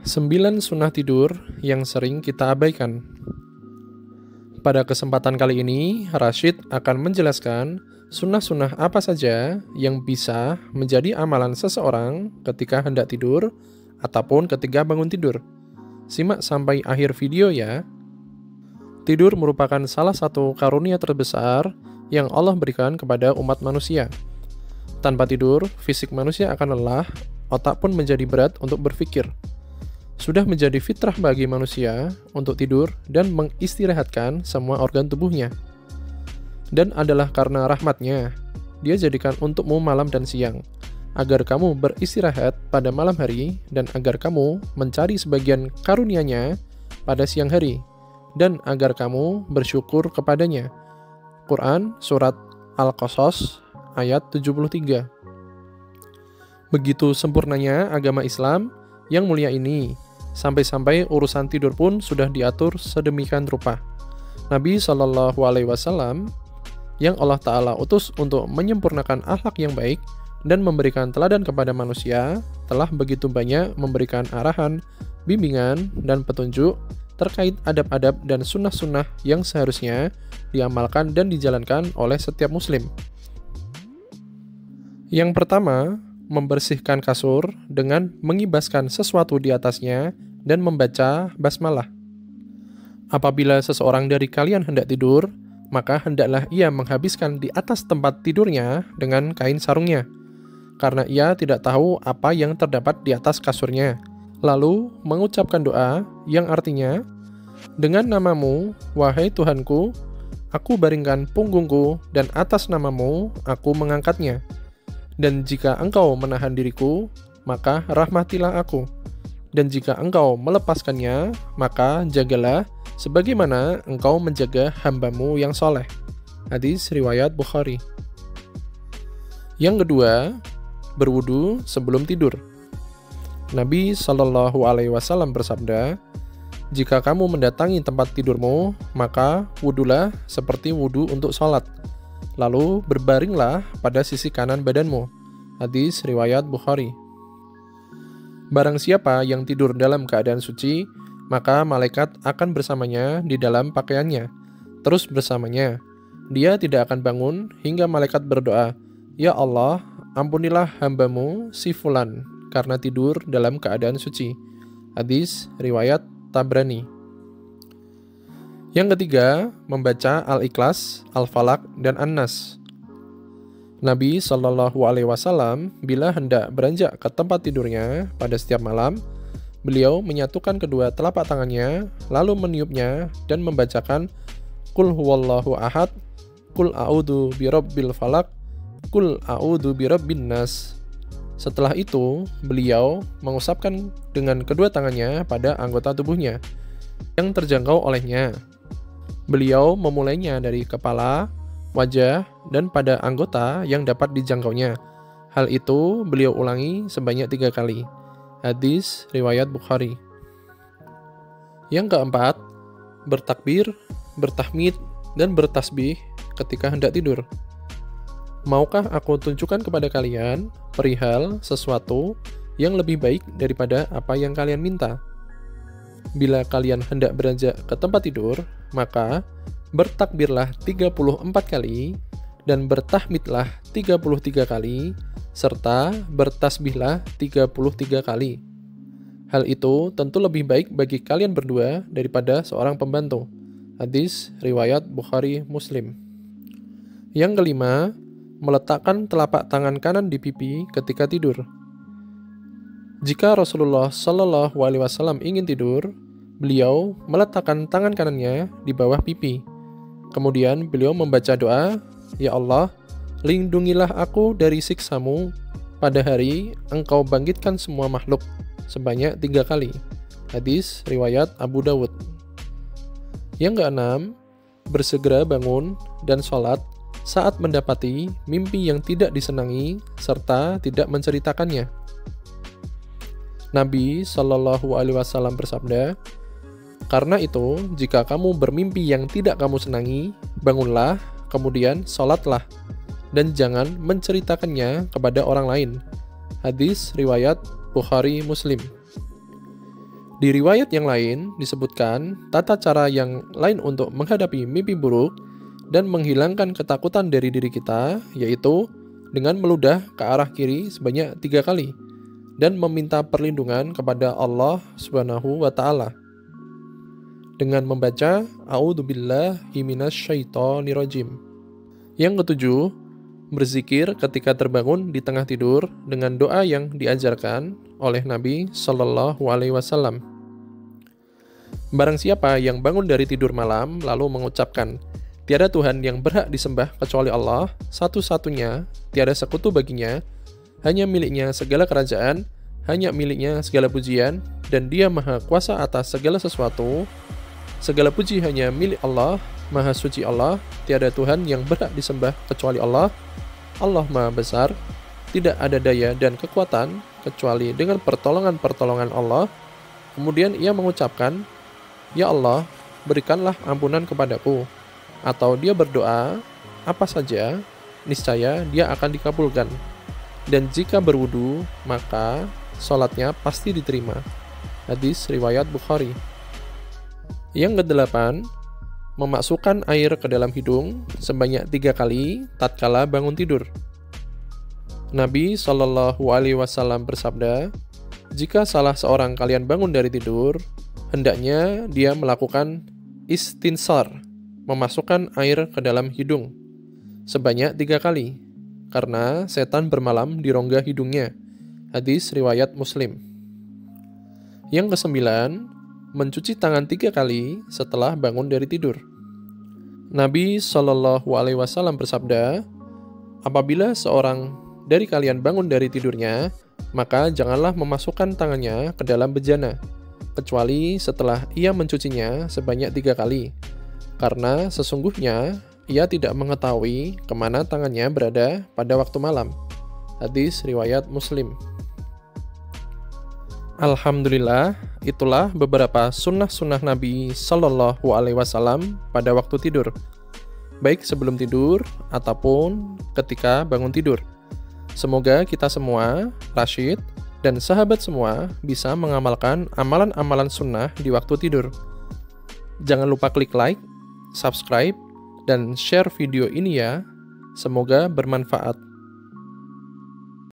9 sunnah tidur yang sering kita abaikan. Pada kesempatan kali ini, Rashid akan menjelaskan sunnah-sunnah apa saja yang bisa menjadi amalan seseorang ketika hendak tidur ataupun ketika bangun tidur. Simak sampai akhir video ya. Tidur merupakan salah satu karunia terbesar yang Allah berikan kepada umat manusia. Tanpa tidur, fisik manusia akan lelah, otak pun menjadi berat untuk berpikir. Sudah menjadi fitrah bagi manusia untuk tidur dan mengistirahatkan semua organ tubuhnya. Dan adalah karena rahmatnya, Dia jadikan untukmu malam dan siang, agar kamu beristirahat pada malam hari dan agar kamu mencari sebagian karunia-Nya pada siang hari, dan agar kamu bersyukur kepadanya. Quran Surat Al-Qasas ayat 73. Begitu sempurnanya agama Islam yang mulia ini, sampai-sampai urusan tidur pun sudah diatur sedemikian rupa. Nabi SAW yang Allah Ta'ala utus untuk menyempurnakan akhlak yang baik dan memberikan teladan kepada manusia, telah begitu banyak memberikan arahan, bimbingan, dan petunjuk terkait adab-adab dan sunnah-sunnah yang seharusnya diamalkan dan dijalankan oleh setiap muslim. Yang pertama, membersihkan kasur dengan mengibaskan sesuatu di atasnya dan membaca basmalah. Apabila seseorang dari kalian hendak tidur, maka hendaklah ia menghabiskan di atas tempat tidurnya dengan kain sarungnya, karena ia tidak tahu apa yang terdapat di atas kasurnya. Lalu mengucapkan doa yang artinya, dengan namamu, wahai Tuhanku, aku baringkan punggungku dan atas namamu aku mengangkatnya. Dan jika engkau menahan diriku, maka rahmatilah aku. Dan jika engkau melepaskannya, maka jagalah sebagaimana engkau menjaga hambamu yang soleh. Hadis riwayat Bukhari. Yang kedua, berwudu sebelum tidur. Nabi SAW bersabda, jika kamu mendatangi tempat tidurmu, maka wudulah seperti wudu untuk sholat. Lalu berbaringlah pada sisi kanan badanmu. Hadis riwayat Bukhari. Barang siapa yang tidur dalam keadaan suci, maka malaikat akan bersamanya di dalam pakaiannya, terus bersamanya. Dia tidak akan bangun hingga malaikat berdoa, Ya Allah, ampunilah hambamu si fulan, karena tidur dalam keadaan suci. Hadis riwayat Tabrani. Yang ketiga, membaca Al-Ikhlas, Al-Falaq, dan An-Nas. Nabi SAW bila hendak beranjak ke tempat tidurnya pada setiap malam, beliau menyatukan kedua telapak tangannya, lalu meniupnya dan membacakan Qul huwallahu ahad, Qul a'udzu birabbil falaq, Qul a'udzu birabbin nas. Setelah itu, beliau mengusapkan dengan kedua tangannya pada anggota tubuhnya yang terjangkau olehnya. Beliau memulainya dari kepala, wajah, dan pada anggota yang dapat dijangkaunya. Hal itu beliau ulangi sebanyak 3 kali. Hadis riwayat Bukhari. Yang keempat, bertakbir, bertahmid, dan bertasbih ketika hendak tidur. Maukah aku tunjukkan kepada kalian perihal sesuatu yang lebih baik daripada apa yang kalian minta? Bila kalian hendak beranjak ke tempat tidur, maka bertakbirlah 34 kali dan bertahmidlah 33 kali serta bertasbihlah 33 kali. Hal itu tentu lebih baik bagi kalian berdua daripada seorang pembantu. Hadis riwayat Bukhari Muslim. Yang kelima, meletakkan telapak tangan kanan di pipi ketika tidur. Jika Rasulullah SAW ingin tidur, beliau meletakkan tangan kanannya di bawah pipi. Kemudian beliau membaca doa, Ya Allah, lindungilah aku dari siksamu pada hari engkau bangkitkan semua makhluk, sebanyak 3 kali. Hadis riwayat Abu Dawud. Yang keenam, bersegera bangun dan sholat saat mendapati mimpi yang tidak disenangi serta tidak menceritakannya. Nabi SAW bersabda, karena itu, jika kamu bermimpi yang tidak kamu senangi, bangunlah, kemudian sholatlah, dan jangan menceritakannya kepada orang lain. Hadis riwayat Bukhari Muslim. Di riwayat yang lain disebutkan tata cara yang lain untuk menghadapi mimpi buruk dan menghilangkan ketakutan dari diri kita, yaitu dengan meludah ke arah kiri sebanyak 3 kali dan meminta perlindungan kepada Allah Subhanahu wa Ta'ala dengan membaca A'udzubillahi minasyaitonirrajim. Yang ketujuh, berzikir ketika terbangun di tengah tidur dengan doa yang diajarkan oleh Nabi Shallallahu Alaihi Wasallam. Barang siapa yang bangun dari tidur malam lalu mengucapkan, "Tiada Tuhan yang berhak disembah kecuali Allah, satu-satunya, tiada sekutu baginya, hanya miliknya segala kerajaan, hanya miliknya segala pujian, dan Dia maha kuasa atas segala sesuatu. Segala puji hanya milik Allah, maha suci Allah, tiada Tuhan yang berhak disembah kecuali Allah. Allah maha besar, tidak ada daya dan kekuatan kecuali dengan pertolongan-pertolongan Allah." Kemudian ia mengucapkan, "Ya Allah, berikanlah ampunan kepadaku." Atau dia berdoa, apa saja, niscaya dia akan dikabulkan. Dan jika berwudu, maka sholatnya pasti diterima. Hadis riwayat Bukhari. Yang kedelapan, memasukkan air ke dalam hidung sebanyak 3 kali tatkala bangun tidur. Nabi Shallallahu Alaihi Wasallam bersabda, "Jika salah seorang kalian bangun dari tidur, hendaknya dia melakukan istinsar, memasukkan air ke dalam hidung, sebanyak 3 kali, karena setan bermalam di rongga hidungnya." Hadis riwayat Muslim. Yang kesembilan, mencuci tangan 3 kali setelah bangun dari tidur. Nabi Shallallahu Alaihi Wasallam bersabda, "Apabila seorang dari kalian bangun dari tidurnya, maka janganlah memasukkan tangannya ke dalam bejana, kecuali setelah ia mencucinya sebanyak 3 kali, karena sesungguhnya ia tidak mengetahui kemana tangannya berada pada waktu malam." Hadis riwayat Muslim. Alhamdulillah, itulah beberapa sunnah-sunnah Nabi Shallallahu Alaihi Wasallam pada waktu tidur, baik sebelum tidur ataupun ketika bangun tidur. Semoga kita semua, Rashid, dan sahabat semua bisa mengamalkan amalan-amalan sunnah di waktu tidur. Jangan lupa klik like, subscribe, dan share video ini ya. Semoga bermanfaat.